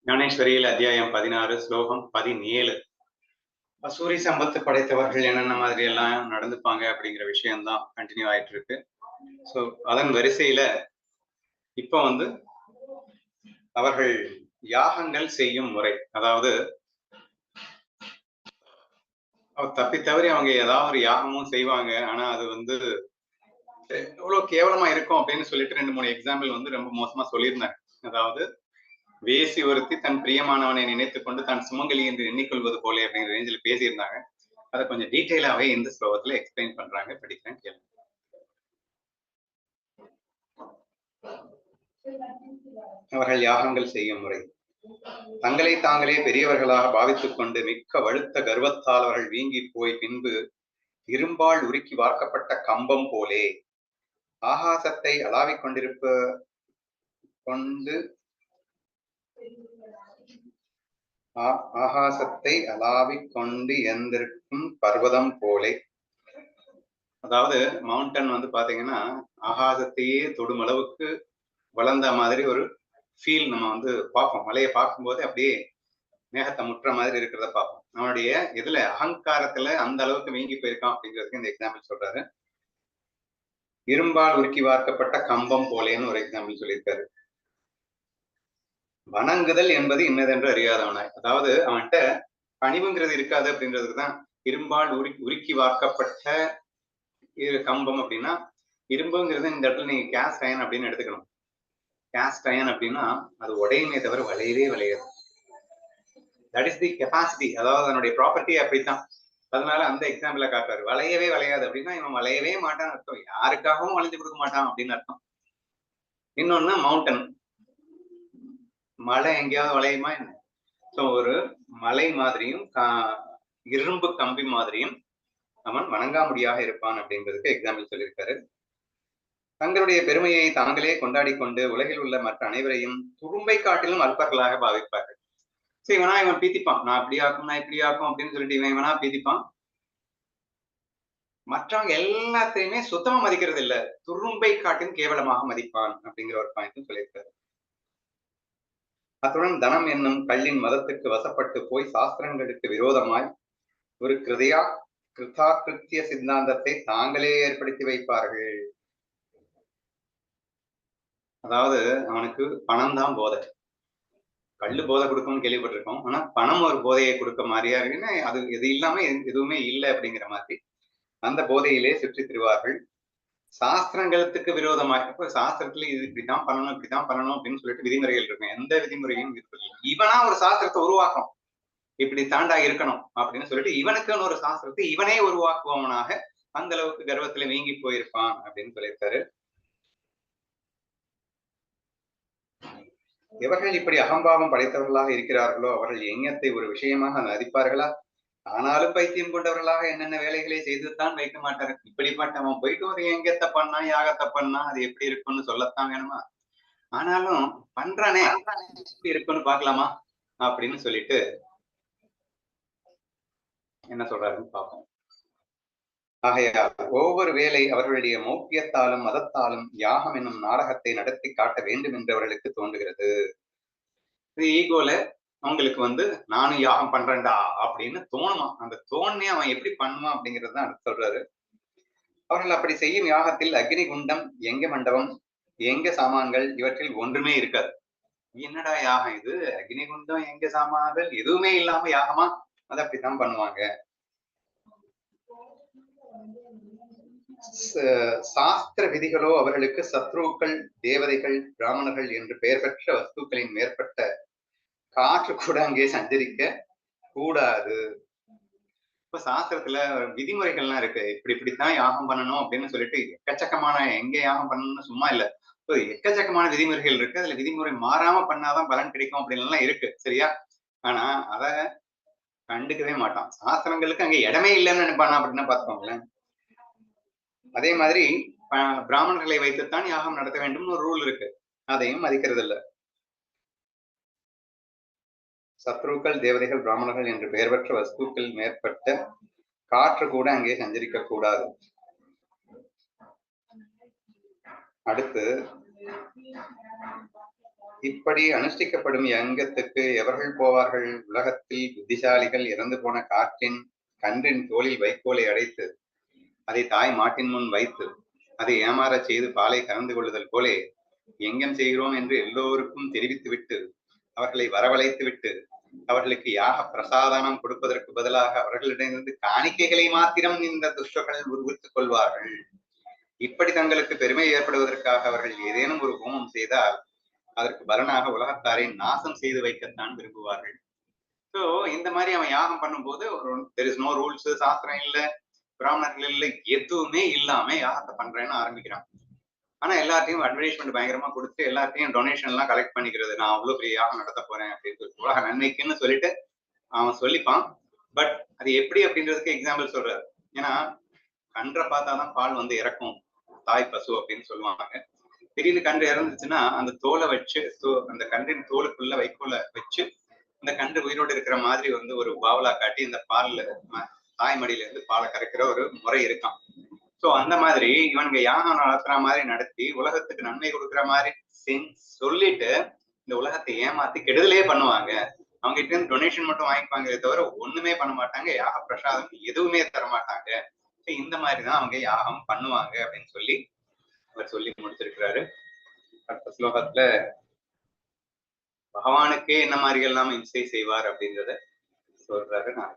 ஞானேஸ்வரியில் அத்தியாயம் 16 ஸ்லோகம் 17. சூரிய சம்பத்து படைத்தவர்கள் என்னென்ன மாதிரி எல்லாம் நடந்துப்பாங்க அப்படிங்கிற விஷயம்தான் கண்டினியூ ஆயிட்டு இருக்கு. ஸோ அதன் வரிசையில இப்ப அவர்கள் யாகங்கள் செய்யும் முறை, அதாவது தப்பி தவறி அவங்க ஏதாவது ஒரு யாகமும் செய்வாங்க. ஆனா அது எவ்வளவு கேவலமா இருக்கும் அப்படின்னு சொல்லிட்டு 2-3 எக்ஸாம்பிள் ரொம்ப மோசமா சொல்லியிருந்தாங்க. அதாவது வேசி ஒருத்தி தன் பிரியமானவனை நினைத்துக் கொண்டு தான் சுமங்கலி என்று எண்ணிக்கொள்வது போல அப்படிங்கிற ரேஞ்சில் பேசியிருந்தாங்க. அதை கொஞ்சம் டீட்டெயிலாவே இந்த ஸ்லோகத்துல எக்ஸ்பிளைன் பண்றாங்க. படிக்கிறேன், கேள்வி. அவர்கள் யாகங்கள் செய்யும் முறை. தங்களை தாங்களே பெரியவர்களாக பாவித்துக் கொண்டு மிக்க வழுத்த கர்வத்தால் அவர்கள் வீங்கி போய் பின்பு இரும்பால் உருக்கி வார்க்கப்பட்ட கம்பம் போலே ஆகாசத்தை அளாவிக் கொண்டு எந்திருக்கும் பர்வதம் போலே. அதாவது மவுண்டன் பாத்தீங்கன்னா ஆகாசத்தையே தொடும் அளவுக்கு வளர்ந்த மாதிரி ஒரு ஃபீல் நம்ம பார்ப்போம். மலையை பார்க்கும்போது அப்படியே மேகத்தை முற்ற மாதிரி இருக்கிறத பார்ப்போம். அவனுடைய இதுல அகங்காரத்துல அந்த அளவுக்கு வீங்கி போயிருக்கான் அப்படிங்கிறதுக்கு இந்த எக்ஸாம்பிள் சொல்றாரு. இரும்பால் உருக்கி வார்க்கப்பட்ட கம்பம் போலேன்னு ஒரு எக்ஸாம்பிள் சொல்லியிருக்காரு. வணங்குதல் என்பது இன்னதென்று அறியாதவனாய், அதாவது அவன்கிட்ட பணிவுங்கிறது இருக்காது அப்படின்றதுக்கு தான் இரும்பால் உருக்கி வார்க்கப்பட்ட கம்பம் அப்படின்னா, இரும்புங்கிறது இந்த இடத்துல நீங்க கேஸ்ட் அயன் அப்படின்னு எடுத்துக்கணும். கேஸ்ட் அயன் அப்படின்னா அது உடையுமே தவிர வளையவே வளையாது. தட் இஸ் தி கெப்பாசிட்டி, அதாவது அதனுடைய ப்ராப்பர்ட்டி அப்படித்தான். அதனால அந்த எக்ஸாம்பிள காட்டுறாரு. வளையவே வளையாது அப்படின்னா இவன் வளையவே மாட்டான்னு அர்த்தம், யாருக்காகவும் வளைஞ்சு கொடுக்க மாட்டான் அப்படின்னு அர்த்தம். இன்னொன்னு மவுண்டன், மலை எங்கேயாவது வளையுமா என்ன? ஸோ ஒரு மலை மாதிரியும் இரும்பு கம்பி மாதிரியும் அவன் வணங்காமுடியாக இருப்பான் அப்படிங்கிறதுக்கு எக்ஸாம்பிள் சொல்லியிருக்காரு. தங்களுடைய பெருமையை தாங்களே கொண்டாடி கொண்டு உலகில் உள்ள மற்ற அனைவரையும் துரும்பை காட்டிலும் அல்பர்களாக பாவிப்பார்கள். சரி, இவன் பீத்திப்பான், நான் இப்படி ஆக்கும், நான் இப்படி ஆக்கும் அப்படின்னு சொல்லிட்டு இவனா பீத்திப்பான். மற்றவங்க எல்லாத்தையுமே சுத்தமா மதிக்கிறது இல்ல, துரும்பை காட்டிலும் கேவலமாக மதிப்பான் அப்படிங்கிற ஒரு பாயிண்ட்டும் சொல்லியிருக்காரு. அத்துடன் தனம் என்னும் கல்லின் மதத்துக்கு வசப்பட்டு போய் சாஸ்திரங்களுக்கு விரோதமாய் ஒரு கிருதாகிருத்திய சித்தாந்தத்தை தாங்களே ஏற்படுத்தி வைப்பார்கள். அதாவது அவனுக்கு பணம் தான் போதை, கல்லு போதை கொடுக்கும்னு கேள்விப்பட்டிருக்கோம். ஆனா பணம் ஒரு போதையை கொடுக்க மாதிரியா இருக்குன்னா அது எது இல்லாம எதுவுமே இல்லை அப்படிங்கிற மாதிரி அந்த போதையிலே சுற்றி திரிவார்கள். சாஸ்திரங்களுக்கு விரோதமாக, இப்ப சாஸ்திரத்துல இது இப்படித்தான் பண்ணணும், இப்படித்தான் பண்ணணும் அப்படின்னு சொல்லிட்டு விதிமுறைகள் இருக்கும். எந்த விதிமுறையும் இருப்பதில்லை. இவனா ஒரு சாஸ்திரத்தை உருவாக்கணும், இப்படி தாண்டா இருக்கணும் அப்படின்னு சொல்லிட்டு இவனுக்குன்னு ஒரு சாஸ்திரத்தை இவனே உருவாக்குவவனாக அந்த அளவுக்கு கர்வத்துல வீங்கி போயிருப்பான் அப்படின்னு சொல்லியிருக்காரு. எவர்கள் இப்படி அகம்பாவம் படைத்தவர்களாக இருக்கிறார்களோ அவர்கள் யஞத்தை ஒரு விஷயமாக மதிப்பார்களா? ஆனாலும் பைத்தியம் கொண்டவர்களாக என்னென்ன வேலைகளை செய்துதான் வைக்க மாட்டாரு. இப்படிப்பட்டவன் போயிட்டு ஒரு யஞத்தை பண்ணா, யாகத்தை பண்ணா அது எப்படி இருக்குன்னு சொல்லத்தான் வேணுமா? ஆனாலும் பண்றானே, எப்படி இருக்குன்னு பாக்கலாமா அப்படின்னு சொல்லிட்டு என்ன சொல்றாருன்னு பார்ப்போம். ஆகையால் ஒவ்வொரு வேளை அவர்களுடைய மௌக்கியத்தாலும் மதத்தாலும் யாகம் என்னும் நாடகத்தை நடத்தி காட்ட வேண்டும் என்று அவர்களுக்கு தோன்றுகிறது. இது ஈகோல அவங்களுக்கு நானும் யாகம் பண்றேன்டா அப்படின்னு தோணுமா. அந்த தோணே அவன் எப்படி பண்ணுவான் அப்படிங்கிறது தான் அடுத்து சொல்றாரு. அவர்கள் அப்படி செய்யும் யாகத்தில் அக்னி குண்டம், எங்க மண்டபம், எங்க சாமான்கள் இவற்றில் ஒன்றுமே இருக்காது. என்னடா யாகம் இது, அக்னி குண்டம் எங்க சாமான்கள் எதுவுமே இல்லாம யாகமா? அது அப்படித்தான் பண்ணுவாங்க. சாஸ்திர விதிகளோ அவர்களுக்கு சத்ருக்கள், தேவதைகள், பிராமணர்கள் என்று பெயர் பெற்ற வஸ்துக்களின் மேற்பட்ட காற்று கூட அங்கே சஞ்சரிக்க கூடாது. இப்ப சாஸ்திரத்துல விதிமுறைகள்லாம் இருக்கு, இப்படித்தான் யாகம் பண்ணணும் அப்படின்னு சொல்லிட்டு எக்கச்சக்கமான, எங்க யாகம் பண்ணணும்னு சும்மா இல்ல, எக்கச்சக்கமான விதிமுறைகள் இருக்கு. அதுல விதிமுறை மாறாம பண்ணாதான் பலன் கிடைக்கும் அப்படின்னு இருக்கு, சரியா? ஆனா அத கண்டுக்கவே மாட்டான். சாஸ்திரங்களுக்கு அங்க இடமே இல்லைன்னு நினைப்பானா அப்படின்னா பாத்துக்கோங்களேன். அதே மாதிரி பிராமணர்களை வைத்துத்தான் யாகம் நடத்த வேண்டும் ஒரு ரூல் இருக்கு, அதையும் மதிக்கிறது இல்லை. சத்ருக்கள், தேவதைகள், பிராமணர்கள் என்று பெயர் பெற்ற வஸ்துக்கள் மேற்பட்ட காற்று கூட அங்கே சஞ்சரிக்க கூடாது. அடுத்து இப்படி அனுஷ்டிக்கப்படும் யங்கத்துக்கு எவர்கள் போவார்கள்? உலகத்தில் புத்திசாலிகள் இறந்து போன கன்றின் தோளில் வைக்கோலை அடைத்து அதை தாய் மாட்டின் முன் வைத்து அதை ஏமாறச் செய்து பாலை கறந்து கொள்ளுதல் போலே எங்கம் செய்கிறோம் என்று எல்லோருக்கும் தெரிவித்துவிட்டு அவர்களை வரவழைத்து விட்டு அவர்களுக்கு யாக பிரசாதனம் கொடுப்பதற்கு பதிலாக அவர்களிடமிருந்து காணிக்கைகளை மாத்திரம் இந்த துஷ்டர்கள் உருவித்துக் கொள்வார்கள். இப்படி தங்களுக்கு பெருமை ஏற்படுவதற்காக அவர்கள் ஏதேனும் ஒரு ஹோமம் செய்தால் அதற்கு பலனாக உலகத்தாரை நாசம் செய்து வைக்கத்தான் விரும்புவார்கள். ஸோ இந்த மாதிரி அவன் யாகம் பண்ணும்போது தெர் இஸ் நோ ரூல்ஸ், சாஸ்திரம் இல்லை, பிராமணர்கள் இல்லை, எதுவுமே இல்லாம யாகத்தை பண்றேன்னு ஆரம்பிக்கிறான். ஆனா எல்லாத்தையும் அட்வர்டைஸ்மெண்ட் பயங்கரமா கொடுத்து எல்லாத்தையும் டொனேஷன் எல்லாம் கலெக்ட் பண்ணிக்கிறது. நான் அவ்வளவு பெரிய யாகம் நடத்த போறேன் அப்படின்னு சொல்லி உலக நன்மைக்குன்னு சொல்லிட்டு அவன் சொல்லிப்பான். பட் அது எப்படி அப்படின்றதுக்கு எக்ஸாம்பிள் சொல்றாரு. ஏன்னா கன்றை பார்த்தாதான் பால் வந்து இறக்கும் தாய் பசு அப்படின்னு சொல்லுவாங்க. திடீர்னு கன்று இறந்துச்சுன்னா அந்த தோலை வச்சு அந்த கன்றின் தோலுக்குள்ள வைக்கோல வச்சு இந்த கன்று உயிரோடு இருக்கிற மாதிரி வந்து ஒரு பாவலா காட்டி இந்த பால்ல தாய்மடியில இருந்து பாலை கரைக்கிற ஒரு முறை இருக்கான். சோ அந்த மாதிரி இவனுங்க யாகம் நடத்துற மாதிரி நடத்தி உலகத்துக்கு நன்மை கொடுக்குற மாதிரி சொல்லிட்டு இந்த உலகத்தை ஏமாத்தி கெடுதலே பண்ணுவாங்க. அவங்க கிட்ட இருந்து டொனேஷன் மட்டும் வாங்கிப்பாங்களே தவிர ஒண்ணுமே பண்ண மாட்டாங்க. யாக பிரசாதம் எதுவுமே தர மாட்டாங்க. இந்த மாதிரிதான் அவங்க யாகம் பண்ணுவாங்க அப்படின்னு சொல்லி அவர் சொல்லி முடிச்சிருக்கிறாரு. அடுத்த ஸ்லோகத்துல பகவானுக்கே என்ன மாதிரி எல்லாம் இம்சை செய்வார் அப்படின்றத சொல்றாரு. நான்